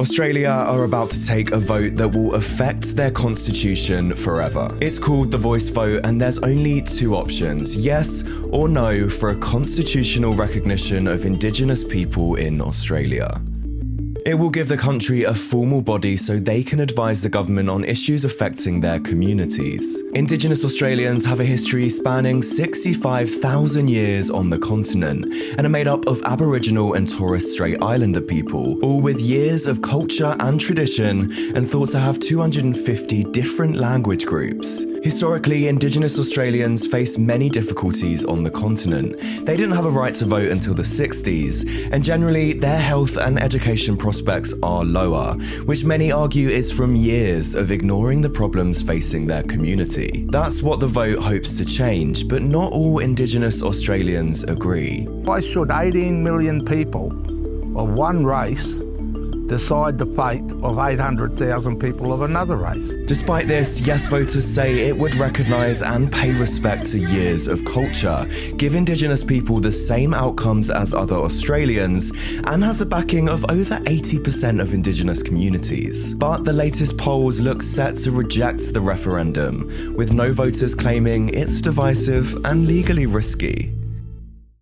Australia are about to take a vote that will affect their constitution forever. It's called the voice vote, and there's only two options, yes or no, for a constitutional recognition of Indigenous people in Australia. It will give the country a formal body so they can advise the government on issues affecting their communities. Indigenous Australians have a history spanning 65,000 years on the continent and are made up of Aboriginal and Torres Strait Islander people, all with years of culture and tradition and thought to have 250 different language groups. Historically, Indigenous Australians face many difficulties on the continent. They didn't have a right to vote until the 60s, and generally their health and education prospects are lower, which many argue is from years of ignoring the problems facing their community. That's what the vote hopes to change, but not all Indigenous Australians agree. Why should 18 million people of one race decide the fate of 800,000 people of another race? Despite this, yes voters say it would recognise and pay respect to years of culture, give Indigenous people the same outcomes as other Australians, and has the backing of over 80% of Indigenous communities. But the latest polls look set to reject the referendum, with no voters claiming it's divisive and legally risky.